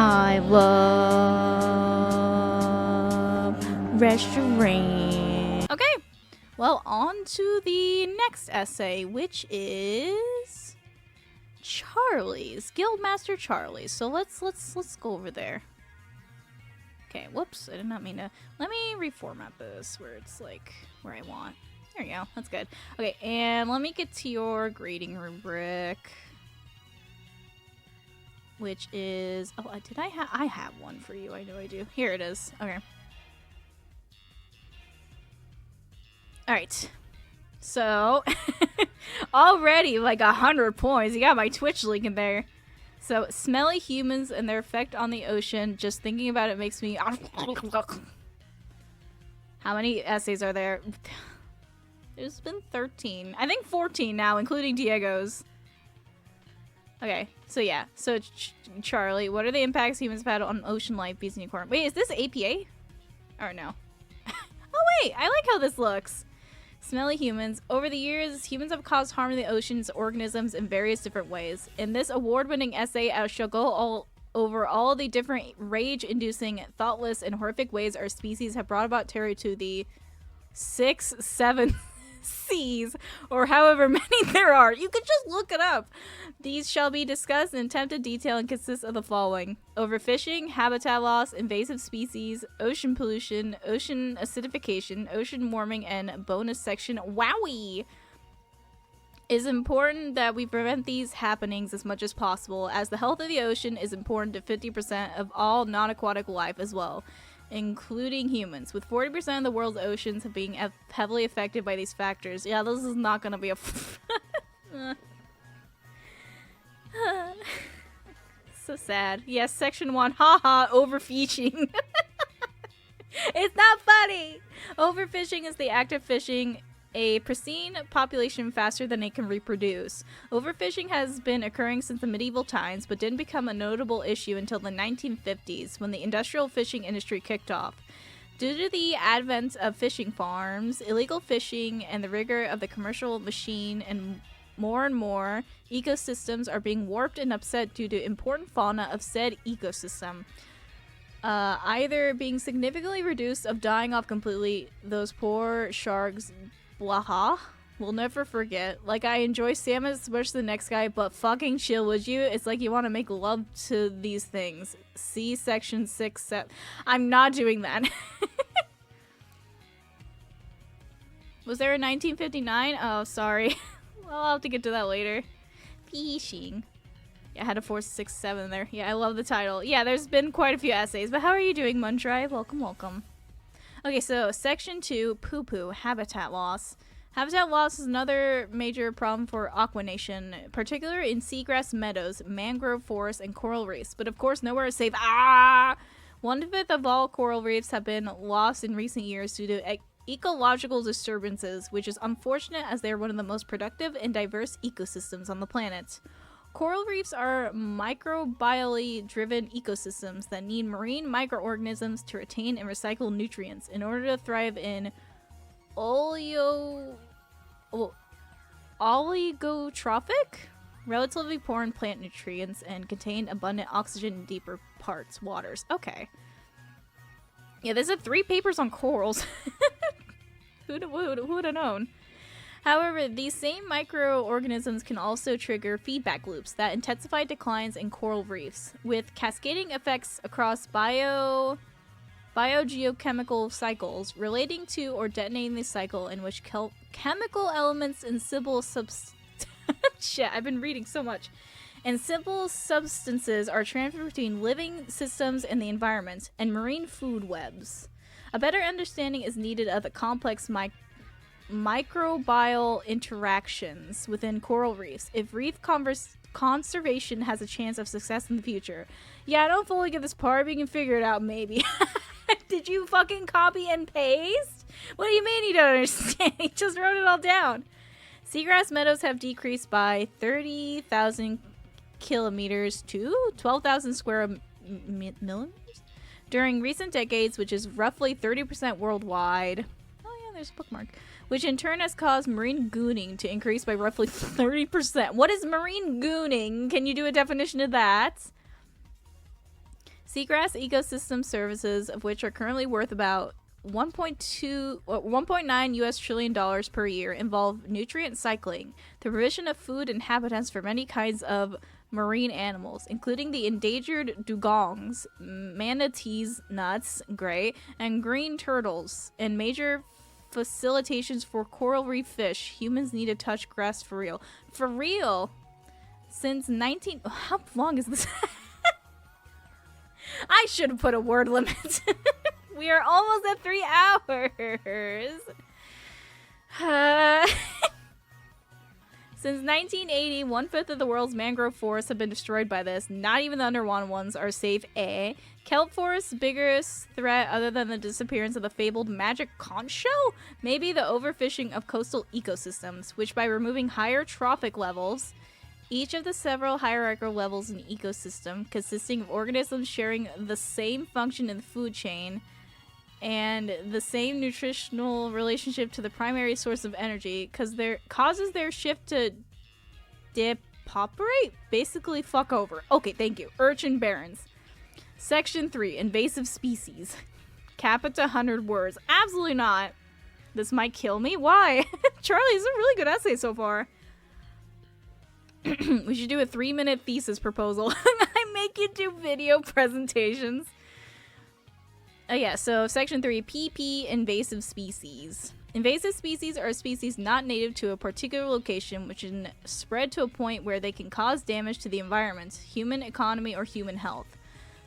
I love restaurant. Okay, well, on to the next essay, which is Charlie's, Guildmaster Charlie's. So let's go over there. Okay, whoops, I did not mean to. Let me reformat this where it's like where I want. There you go, that's good. Okay, and let me get to your grading rubric, which is, oh, did I have one for you. I know I do. Here it is. Okay. All right. So already like 100 points. You got my Twitch link in there. So, smelly humans and their effect on the ocean. Just thinking about it makes me... How many essays are there? There's been 13. I think 14 now, including Diego's. Okay, so yeah. So, Charlie, what are the impacts humans have had on ocean life, BeastnUnicorn? Wait, is this APA? Or no? Oh, wait! I like how this looks. Smelly humans. Over the years, humans have caused harm to the ocean's organisms in various different ways. In this award-winning essay, I shall go over all the different rage-inducing, thoughtless, and horrific ways our species have brought about terror to the 6, 7 seas, or however many there are. You could just look it up. These shall be discussed in attempted detail and consist of the following: overfishing, habitat loss, invasive species, ocean pollution, ocean acidification, ocean warming, and bonus section, wowie! It is important that we prevent these happenings as much as possible, as the health of the ocean is important to 50% of all non-aquatic life as well, including humans, with 40% of the world's oceans being heavily affected by these factors. Yeah, this is not gonna be a... So sad. Yes, section 1. Haha, overfishing. It's not funny! Overfishing is the act of fishing a pristine population faster than it can reproduce. Overfishing has been occurring since the medieval times, but didn't become a notable issue until the 1950s, when the industrial fishing industry kicked off. Due to the advent of fishing farms, illegal fishing, and the rigor of the commercial machine, and more ecosystems are being warped and upset due to important fauna of said ecosystem. Either being significantly reduced or dying off completely. Those poor sharks, blaha, we'll never forget. Like, I enjoy salmon as much as the next guy, but fucking chill, would you? It's like you want to make love to these things. See section 6, 7. I'm not doing that. Was there a 1959? Oh, sorry. Well, I'll have to get to that later. Fishing. Yeah, I had a 4, 6, 7 there. Yeah, I love the title. Yeah, there's been quite a few essays, but how are you doing, Mundrive? Welcome, welcome. Okay, so section 2, poo-poo, habitat loss. Habitat loss is another major problem for aquanation, particularly in seagrass meadows, mangrove forests, and coral reefs. But of course, nowhere is safe. Ah! 1/5 of all coral reefs have been lost in recent years due to ecological disturbances, which is unfortunate as they are one of the most productive and diverse ecosystems on the planet. Coral reefs are microbially driven ecosystems that need marine microorganisms to retain and recycle nutrients in order to thrive in oligotrophic, relatively poor in plant nutrients, and contain abundant oxygen in deeper parts waters. Okay. Yeah, there's 3 papers on corals. Who would have known? However, these same microorganisms can also trigger feedback loops that intensify declines in coral reefs, with cascading effects across biogeochemical cycles relating to or detonating the cycle in which chemical elements and simple shit, I've been reading so much. And simple substances are transferred between living systems and the environment, and marine food webs. A better understanding is needed of the complex microbial interactions within coral reefs if reef conservation has a chance of success in the future. Yeah, I don't fully get this part, but you can figure it out maybe. Did you fucking copy and paste? What do you mean you don't understand? He just wrote it all down. Seagrass meadows have decreased by 30,000 kilometers to 12,000 square millimeters during recent decades, which is roughly 30% worldwide. Oh yeah, there's a bookmark. Which in turn has caused marine gooning to increase by roughly 30%. What is marine gooning? Can you do a definition of that? Seagrass ecosystem services, of which are currently worth about 1.9 US trillion dollars per year, involve nutrient cycling, the provision of food and habitats for many kinds of marine animals, including the endangered dugongs, manatees, nuts, great, and green turtles, and major facilitations for coral reef fish. Humans need to touch grass for real. For real! Since 19... How long is this? I should have put a word limit. We are almost at 3 hours. Since 1980, 1/5 of the world's mangrove forests have been destroyed by this. Not even the underwater ones are safe. Kelp forests' biggest threat, other than the disappearance of the fabled magic conch shell, may be the overfishing of coastal ecosystems, which by removing higher trophic levels, each of the several hierarchical levels in ecosystem, consisting of organisms sharing the same function in the food chain, and the same nutritional relationship to the primary source of energy, causes their shift to depauperate? Basically, fuck over. Okay, thank you. Urchin barrens. Section 3, invasive species. Cap it to 100 words. Absolutely not. This might kill me. Why? Charlie, this is a really good essay so far. We should do a 3-minute thesis proposal. I make you do video presentations. Oh yeah, so section 3, PP, invasive species. Invasive species are species not native to a particular location which can spread to a point where they can cause damage to the environment, human economy, or human health.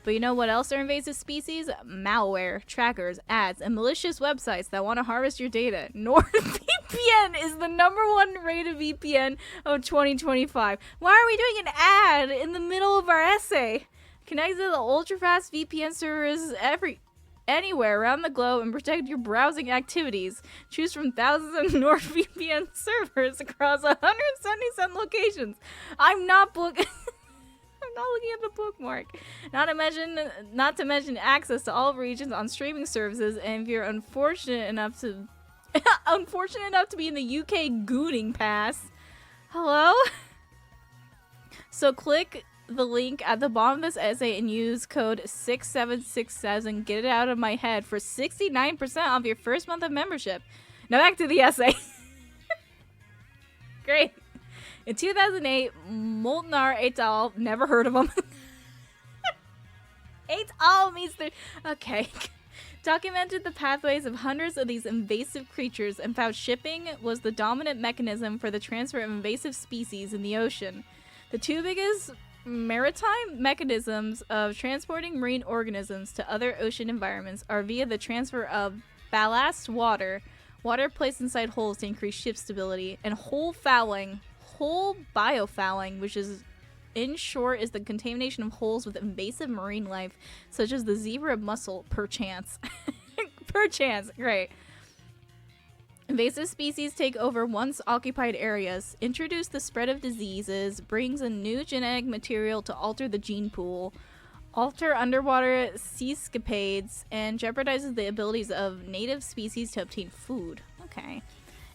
But you know what else are invasive species? Malware, trackers, ads, and malicious websites that want to harvest your data. NordVPN is the #1 rated VPN of 2025. Why are we doing an ad in the middle of our essay? Connect to the ultra-fast VPN servers anywhere around the globe and protect your browsing activities. Choose from thousands of NordVPN servers across 177 locations. I'm not looking at the bookmark. Not to mention access to all regions on streaming services, and if you're unfortunate enough to be in the UK gooning pass. Hello? So click the link at the bottom of this essay and use code 6767, get it out of my head, for 69% off your first month of membership. Now back to the essay. Great. In 2008, Molnar et al., never heard of them. Et al. Means they're... Okay. Documented the pathways of hundreds of these invasive creatures and found shipping was the dominant mechanism for the transfer of invasive species in the ocean. The two biggest maritime mechanisms of transporting marine organisms to other ocean environments are via the transfer of ballast water placed inside holes to increase ship stability, and whole biofouling, which is, in short, is the contamination of holes with invasive marine life, such as the zebra mussel, perchance. Perchance, great. Invasive species take over once occupied areas, introduce the spread of diseases, brings a new genetic material to alter the gene pool, alter underwater seascapades, and jeopardizes the abilities of native species to obtain food. Okay.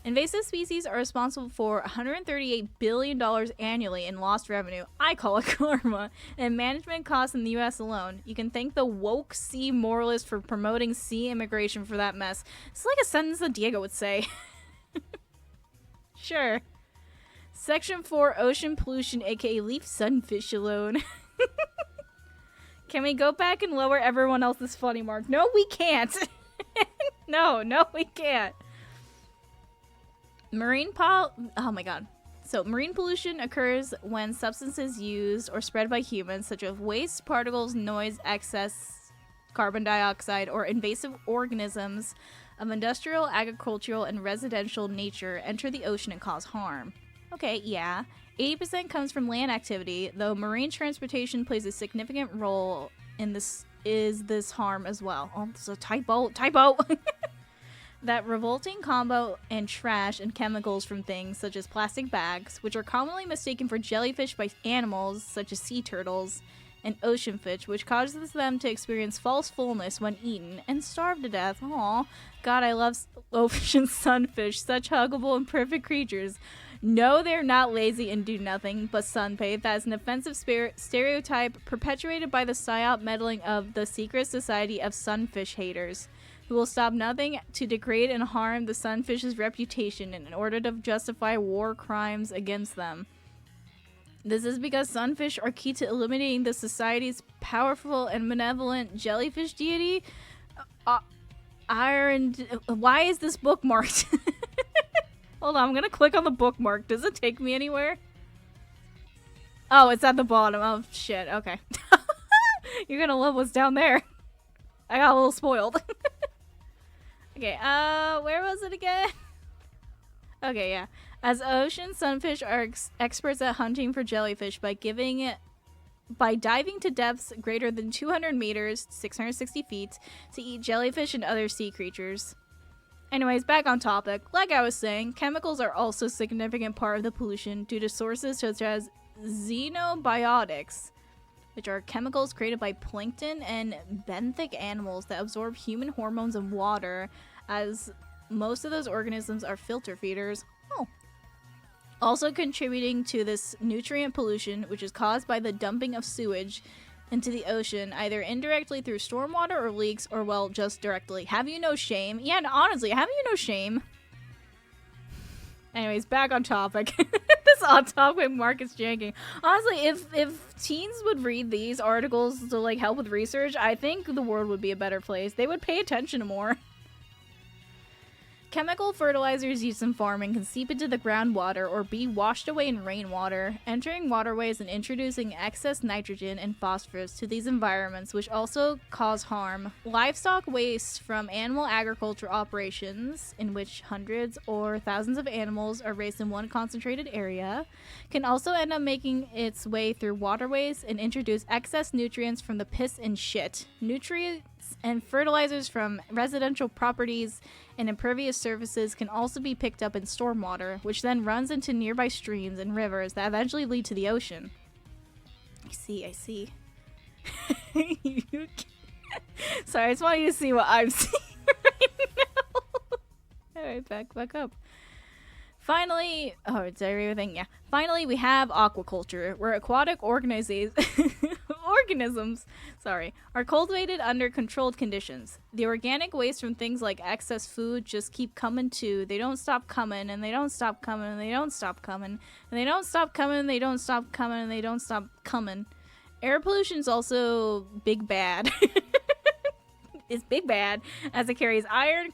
Invasive species are responsible for $138 billion annually in lost revenue. I call it karma. And management costs in the U.S. alone. You can thank the woke sea moralist for promoting sea immigration for that mess. It's like a sentence that Diego would say. Sure. Section 4, ocean pollution, aka leave sunfish alone. Can we go back and lower everyone else's funny mark? No, we can't. No, we can't. Oh my god. So, marine pollution occurs when substances used or spread by humans, such as waste, particles, noise, excess carbon dioxide, or invasive organisms of industrial, agricultural, and residential nature enter the ocean and cause harm. Okay, yeah. 80% comes from land activity, though marine transportation plays a significant role in this harm as well. Oh, this is a typo. That revolting combo and trash and chemicals from things such as plastic bags, which are commonly mistaken for jellyfish by animals such as sea turtles, and ocean fish, which causes them to experience false fullness when eaten and starve to death. Aw, God, I love ocean sunfish, such huggable and perfect creatures. No, they're not lazy and do nothing but sunbathe. That is an offensive stereotype perpetuated by the psyop meddling of the secret society of sunfish haters, who will stop nothing to degrade and harm the sunfish's reputation in order to justify war crimes against them. This is because sunfish are key to eliminating the society's powerful and benevolent jellyfish deity. Why is this bookmarked? Hold on, I'm gonna click on the bookmark. Does it take me anywhere? Oh, it's at the bottom. Oh, shit. Okay. You're gonna love what's down there. I got a little spoiled. Okay, where was it again? Okay, yeah. As ocean sunfish are experts at hunting for jellyfish by diving to depths greater than 200 meters, 660 feet, to eat jellyfish and other sea creatures. Anyways, back on topic. Like I was saying, chemicals are also a significant part of the pollution due to sources such as xenobiotics, which are chemicals created by plankton and benthic animals that absorb human hormones and water, as most of those organisms are filter feeders. Oh. Also contributing to this nutrient pollution, which is caused by the dumping of sewage into the ocean, either indirectly through stormwater or leaks, or, well, just directly. Have you no shame? Yeah, honestly, have you no shame? Anyways, back on topic. This on topic Marcus janking. Honestly, if teens would read these articles to, like, help with research, I think the world would be a better place. They would pay attention more. Chemical fertilizers used in farming can seep into the groundwater or be washed away in rainwater, entering waterways and introducing excess nitrogen and phosphorus to these environments, which also cause harm. Livestock waste from animal agriculture operations, in which hundreds or thousands of animals are raised in one concentrated area, can also end up making its way through waterways and introduce excess nutrients from the piss and shit. Nutrients and fertilizers from residential properties and impervious surfaces can also be picked up in stormwater, which then runs into nearby streams and rivers that eventually lead to the ocean. I see. Sorry, I just want you to see what I'm seeing right now. Alright, back up. Finally, did I read everything? Yeah. Finally, we have aquaculture, where aquatic organisms are cultivated under controlled conditions. The organic waste from things like excess food just keep coming too. They don't stop coming, and they don't stop coming, and they don't stop coming, and they don't stop coming, and they don't stop coming, and they don't stop coming. Air pollution is also big bad. Is big bad, as it carries iron,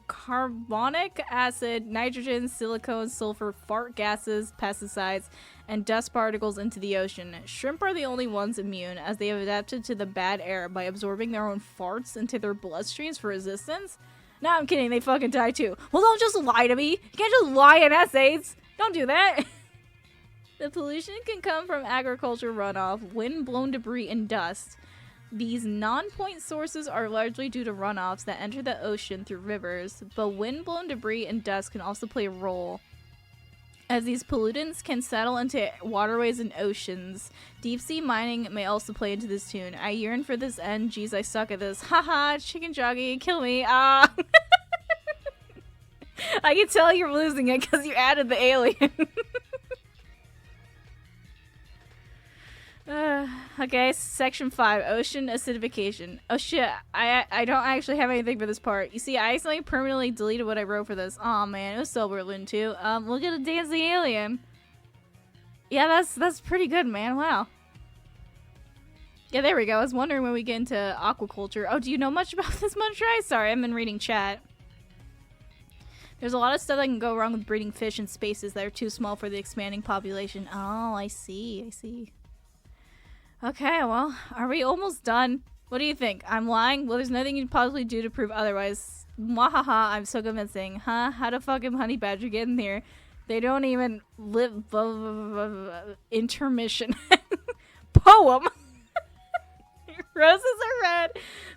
carbonic acid, nitrogen, silicone, sulfur, fart gases, pesticides, and dust particles into the ocean. Shrimp are the only ones immune, as they have adapted to the bad air by absorbing their own farts into their bloodstreams for resistance. No, I'm kidding, they fucking die too. Well, don't just lie to me. You can't just lie in essays. Don't do that. The pollution can come from agriculture runoff, wind-blown debris, and dust. These non-point sources are largely due to runoffs that enter the ocean through rivers, but wind-blown debris and dust can also play a role, as these pollutants can settle into waterways and oceans. Deep-sea mining may also play into this tune. I yearn for this end. Geez, I suck at this. Haha, chicken joggy, kill me. Ah. I can tell you're losing it because you added the alien. Okay, section 5, ocean acidification. Oh shit, I don't actually have anything for this part. You see, I accidentally permanently deleted what I wrote for this. Aw man, it was Silverlin too. Look at the dancing alien. Yeah, that's pretty good, man, wow. Yeah, there we go. I was wondering when we get into aquaculture. Oh, do you know much about this, Munchry? Sorry, I've been reading chat. There's a lot of stuff that can go wrong with breeding fish in spaces that are too small for the expanding population. Oh, I see. Okay, well, are we almost done? What do you think? I'm lying? Well, there's nothing you can possibly do to prove otherwise. Mwahaha, I'm so convincing. Huh? How the fucking honey badger get in here? They don't even live... intermission. Poem! Roses are red.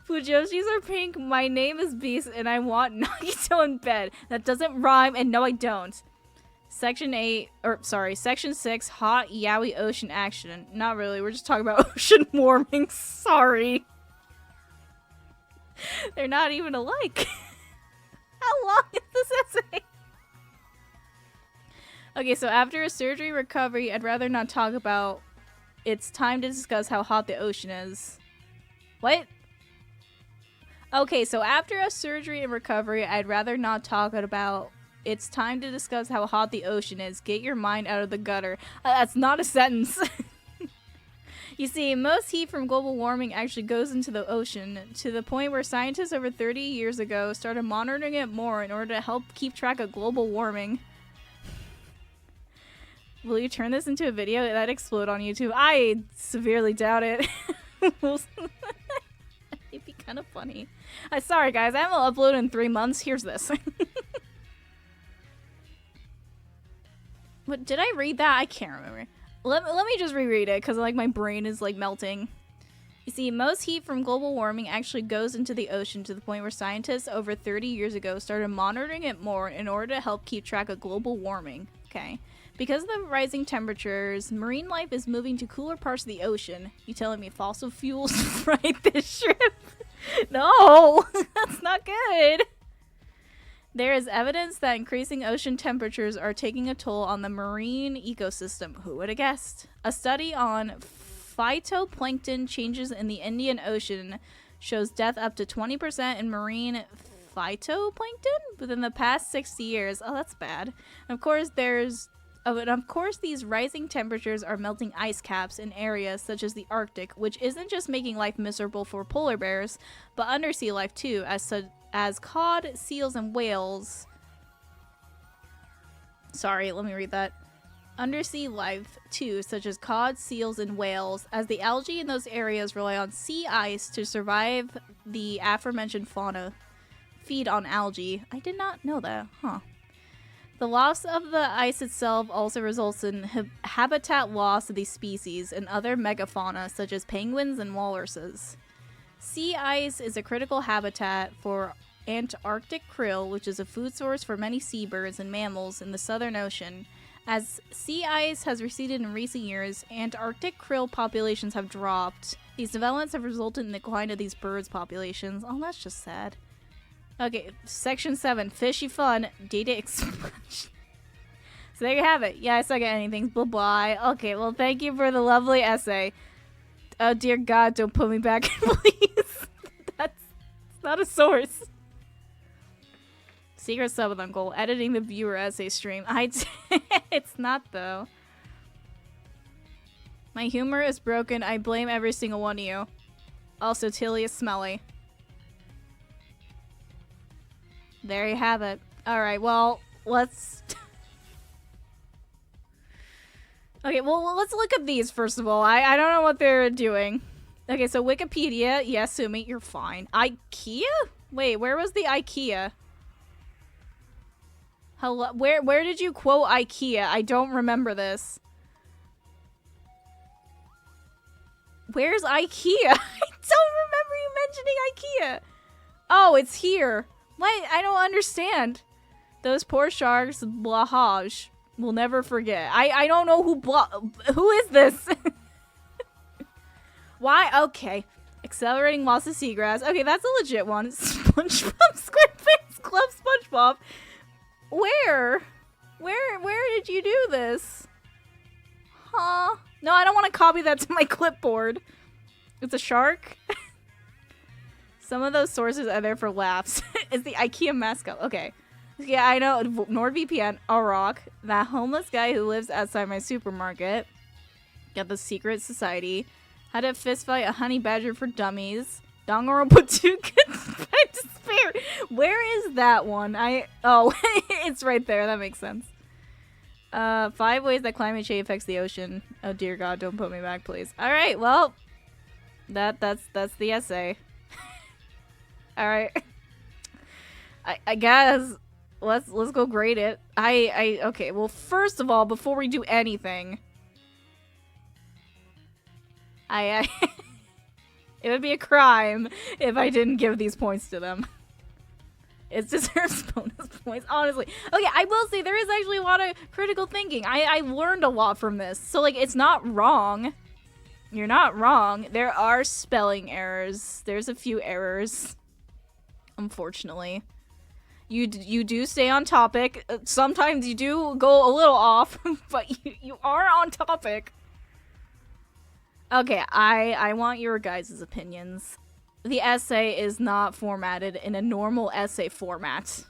Fujoshis are pink. My name is Beast, and I want Nagito in bed. That doesn't rhyme, and no, I don't. Section 8, or sorry, Section 6, hot yaoi ocean action. Not really, we're just talking about ocean warming. Sorry. They're not even alike. How long is this essay? Okay, so after a surgery recovery, I'd rather not talk about. It's time to discuss how hot the ocean is. What? Okay, so after a surgery and recovery, I'd rather not talk about. It's time to discuss how hot the ocean is. Get your mind out of the gutter. That's not a sentence. You see, most heat from global warming actually goes into the ocean, to the point where scientists over 30 years ago started monitoring it more in order to help keep track of global warming. Will you turn this into a video that explode on YouTube? I severely doubt it. It'd be kind of funny. Sorry guys, I haven't uploaded in 3 months. Here's this. What, did I read that? I can't remember. Let me just reread it, because like my brain is like melting. You see, most heat from global warming actually goes into the ocean, to the point where scientists over 30 years ago started monitoring it more in order to help keep track of global warming. Okay. Because of the rising temperatures, marine life is moving to cooler parts of the ocean. You telling me fossil fuels right this ship? No, that's not good. There is evidence that increasing ocean temperatures are taking a toll on the marine ecosystem. Who would have guessed? A study on phytoplankton changes in the Indian Ocean shows death up to 20% in marine phytoplankton within the past 60 years. Oh, that's bad. And of course, these rising temperatures are melting ice caps in areas such as the Arctic, which isn't just making life miserable for polar bears, but undersea life too, as cod, seals, and whales. Sorry, let me read that. Undersea life too, such as cod, seals, and whales, as the algae in those areas rely on sea ice to survive. The aforementioned fauna feed on algae. I did not know that, huh? The loss of the ice itself also results in habitat loss of these species and other megafauna such as penguins and walruses. Sea ice is a critical habitat for Antarctic krill, which is a food source for many seabirds and mammals in the Southern Ocean. As sea ice has receded in recent years, Antarctic krill populations have dropped. These developments have resulted in the decline of these birds' populations. Oh, that's just sad. Okay, section 7, fishy fun, data explosion. So there you have it. Yeah, I suck at anything. Bye bye. Okay, well, thank you for the lovely essay. Oh dear God, don't put me back, please. That's not a source. Secret sub with Uncle, editing the viewer essay stream. It's not though. My humor is broken. I blame every single one of you. Also, Tilly is smelly. There you have it. Alright, well, let's... Okay, well, let's look at these first of all. I don't know what they're doing. Okay, so Wikipedia. Yes, Sumi, you're fine. IKEA? Wait, where was the IKEA? Hello? Where did you quote IKEA? I don't remember this. Where's IKEA? I don't remember you mentioning IKEA. Oh, it's here. What? I don't understand. Those poor sharks, Blahaj, will never forget. I don't know who is this? Why? Okay. Accelerating loss of seagrass. Okay, that's a legit one. SpongeBob SquarePants Club SpongeBob. Where? Where did you do this? Huh? No, I don't want to copy that to my clipboard. It's a shark? Some of those sources are there for laughs. It's the IKEA mascot. Okay. Yeah, I know. NordVPN, a rock. That homeless guy who lives outside my supermarket. Got the secret society. How to fist fight a honey badger for dummies. Danganronpa by despair. Where is that one? Oh, it's right there. That makes sense. 5 ways that climate change affects the ocean. Oh dear God, don't put me back, please. All right, well, that's the essay. All right. I guess let's go grade it. Okay. Well, first of all, before we do anything, it would be a crime if I didn't give these points to them. It deserves bonus points, honestly. Okay, I will say there is actually a lot of critical thinking. I learned a lot from this. So, like, it's not wrong. You're not wrong. There are spelling errors. There's a few errors, unfortunately. You do stay on topic. Sometimes you do go a little off, but you are on topic. Okay, I want your guys' opinions. The essay is not formatted in a normal essay format.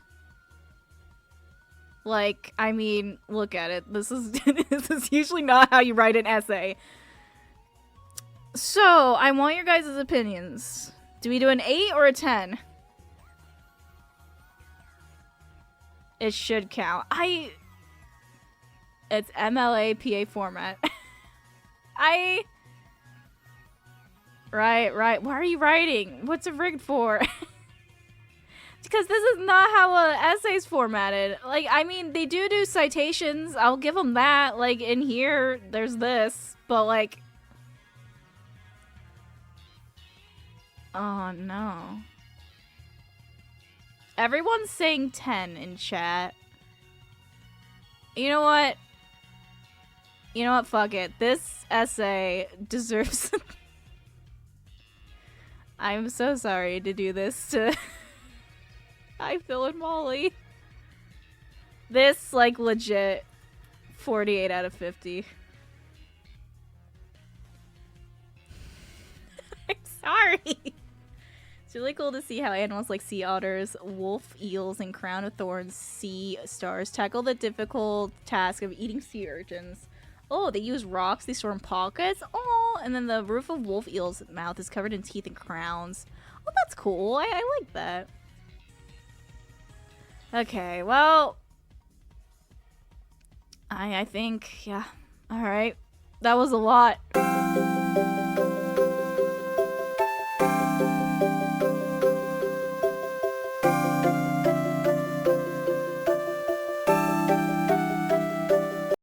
Like, I mean, look at it. This is this is usually not how you write an essay. So, I want your guys' opinions. Do we do an 8 or a 10? It should count. It's MLA PA format. Right. Why are you writing? What's it rigged for? Because this is not how a essay's formatted. Like, I mean, they do citations. I'll give them that. Like, in here, there's this. But, like... Oh, no. Everyone's saying 10 in chat. You know what? Fuck it. This essay deserves... I'm so sorry to do this to... Hi, Phil and Molly. This, like, legit 48 out of 50. I'm sorry. It's really cool to see how animals like sea otters, wolf eels, and crown of thorns sea stars tackle the difficult task of eating sea urchins. Oh, they use rocks they store in pockets. Oh, and then the roof of wolf eel's mouth is covered in teeth and crowns. Oh, that's cool. I like that. Okay, well, I think, yeah. All right. That was a lot.